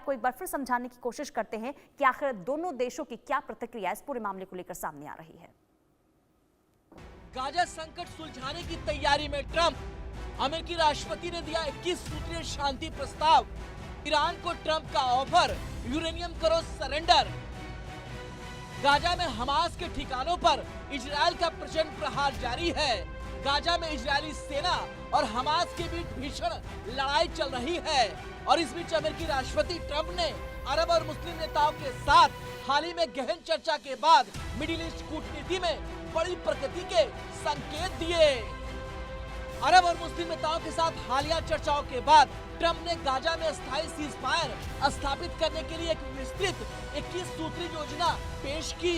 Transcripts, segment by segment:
आपको एक बार फिर समझाने की कोशिश करते हैं कि आखिर दोनों देशों की क्या प्रतिक्रिया इस पूरे मामले को लेकर सामने आ रही है। गाजा संकट सुलझाने की तैयारी में ट्रंप। अमेरिकी राष्ट्रपति ने दिया 21 सूत्रीय शांति प्रस्ताव। ईरान को ट्रंप का ऑफर, यूरेनियम करो सरेंडर। गाजा में हमास के ठिकानों पर इजरायल का प्रचंड प्रहार जारी है। गाजा में इजरायली सेना और हमास के बीच भीषण लड़ाई चल रही है और इस बीच अमेरिकी राष्ट्रपति ट्रंप ने अरब और मुस्लिम नेताओं के साथ हाल ही में गहन चर्चा के बाद मिडिल ईस्ट कूटनीति में बड़ी प्रगति के संकेत दिए। अरब और मुस्लिम नेताओं के साथ हालिया चर्चाओं के बाद ट्रंप ने गाजा में अस्थायी सीज फायर स्थापित करने के लिए एक विस्तृत 21 सूत्री योजना पेश की।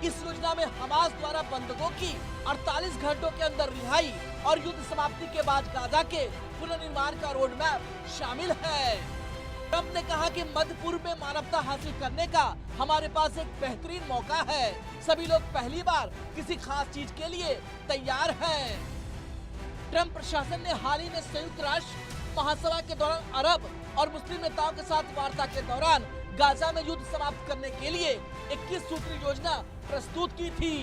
इस योजना में हमास द्वारा बंधकों की 48 घंटों के अंदर रिहाई और युद्ध समाप्ति के बाद गाजा के पुनर्निर्माण का रोड मैप शामिल है। ट्रंप ने कहा कि मध्य पूर्व में मानवता हासिल करने का हमारे पास एक बेहतरीन मौका है। सभी लोग पहली बार किसी खास चीज के लिए तैयार हैं। ट्रंप प्रशासन ने हाल ही में संयुक्त राष्ट्र महासभा के दौरान अरब और मुस्लिम नेताओं के साथ वार्ता के दौरान गाजा में युद्ध समाप्त करने के लिए 21 सूत्री योजना प्रस्तुत की थी।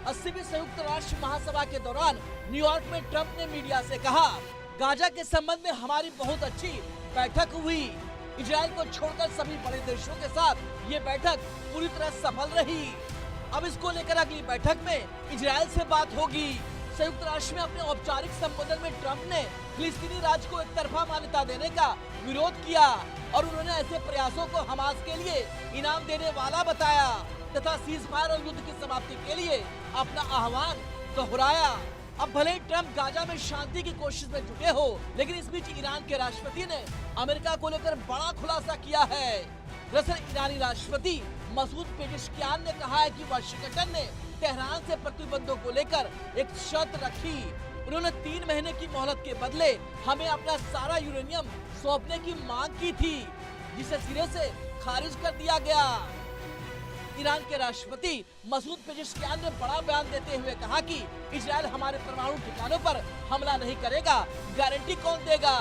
80वीं संयुक्त राष्ट्र महासभा के दौरान न्यूयॉर्क में ट्रंप ने मीडिया से कहा, गाजा के संबंध में हमारी बहुत अच्छी बैठक हुई। इजरायल को छोड़कर सभी बड़े देशों के साथ ये बैठक पूरी तरह सफल रही। अब इसको लेकर अगली बैठक में इजरायल से बात होगी। संयुक्त राष्ट्र में अपने औपचारिक संबोधन में ट्रंप ने फिलिस्तीनी राज्य को एक तरफा मान्यता देने का विरोध किया और उन्होंने ऐसे प्रयासों को हमास के लिए इनाम देने वाला बताया तथा सीज फायर और युद्ध की समाप्ति के लिए अपना आह्वान दोहराया। अब भले ही ट्रंप गाजा में शांति की कोशिश में जुटे हो, लेकिन इस बीच ईरान के राष्ट्रपति ने अमेरिका को लेकर बड़ा खुलासा किया है। दरअसल ईरानी राष्ट्रपति मसूद पेजेश्कियान ने कहा है कि वाशिंगटन ने तेहरान से प्रतिबंधों को लेकर एक शर्त रखी। उन्होंने 3 महीने की मोहलत के बदले हमें अपना सारा यूरेनियम सौंपने की मांग की थी, जिसे सिरे से खारिज कर दिया गया। ईरान के राष्ट्रपति मसूद पेजेश्कियान ने बड़ा बयान देते हुए कहा कि इजरायल हमारे परमाणु ठिकानों पर हमला नहीं करेगा, गारंटी कौन देगा?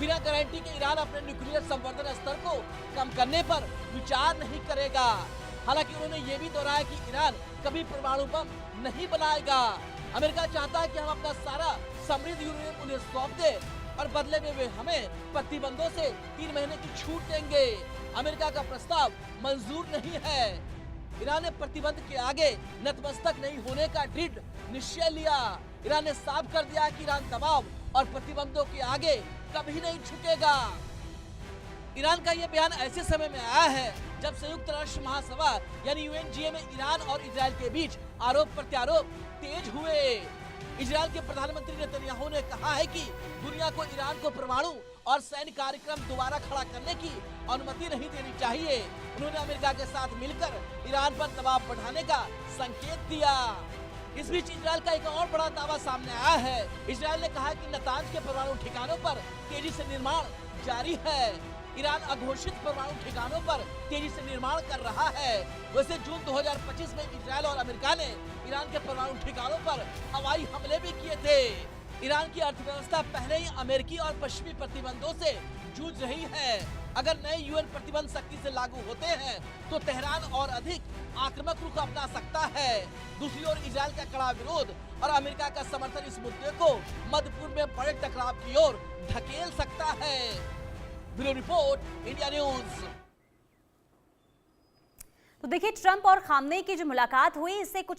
बिना गारंटी के ईरान अपने न्यूक्लियर संवर्धन स्तर को कम करने पर विचार नहीं करेगा। हालांकि उन्होंने ये भी दोहराया कि ईरान कभी परमाणु बम नहीं बनाएगा। अमेरिका चाहता है कि हम अपना सारा समृद्ध यूरेनियम उन्हें सौंप दे और बदले में वे हमें प्रतिबंधों से 3 महीने की छूट देंगे। अमेरिका का प्रस्ताव मंजूर नहीं है। ईरान ने प्रतिबंध के आगे नतमस्तक नहीं होने का दृढ़ निश्चय लिया। ईरान ने साफ कर दिया कि ईरान दबाव और प्रतिबंधों के आगे कभी नहीं झुकेगा। ईरान का यह बयान ऐसे समय में आया है जब संयुक्त राष्ट्र महासभा यानी यूएनजीए में ईरान और इजरायल के बीच आरोप प्रत्यारोप तेज हुए। इजरायल के प्रधानमंत्री नेतन्याहू ने कहा है कि दुनिया को ईरान को परमाणु और सैन्य कार्यक्रम दोबारा खड़ा करने की अनुमति नहीं देनी चाहिए। उन्होंने अमेरिका के साथ मिलकर ईरान पर दबाव बढ़ाने का संकेत दिया। इस बीच इजरायल का एक और बड़ा दावा सामने आया है। इजरायल ने कहा कि नतांज के परमाणु ठिकानों पर तेजी से निर्माण जारी है। ईरान अघोषित परमाणु ठिकानों पर तेजी से निर्माण कर रहा है। वैसे जून 2025 में इजरायल और अमेरिका ने ईरान के परमाणु ठिकानों पर हवाई हमले भी किए थे। ईरान की अर्थव्यवस्था पहले ही अमेरिकी और पश्चिमी प्रतिबंधों से जूझ रही है। अगर नए यूएन प्रतिबंध सख्ती से लागू होते हैं तो तेहरान और अधिक आक्रामक रुख अपना सकता है। दूसरी ओर इजरायल का कड़ा विरोध और अमेरिका का समर्थन इस मुद्दे को मध्य पूर्व में बड़े टकराव की ओर धकेल सकता है। Bureau report, India news. तो देखिए, ट्रंप और खामनेई की जो मुलाकात हुई, इससे कुछ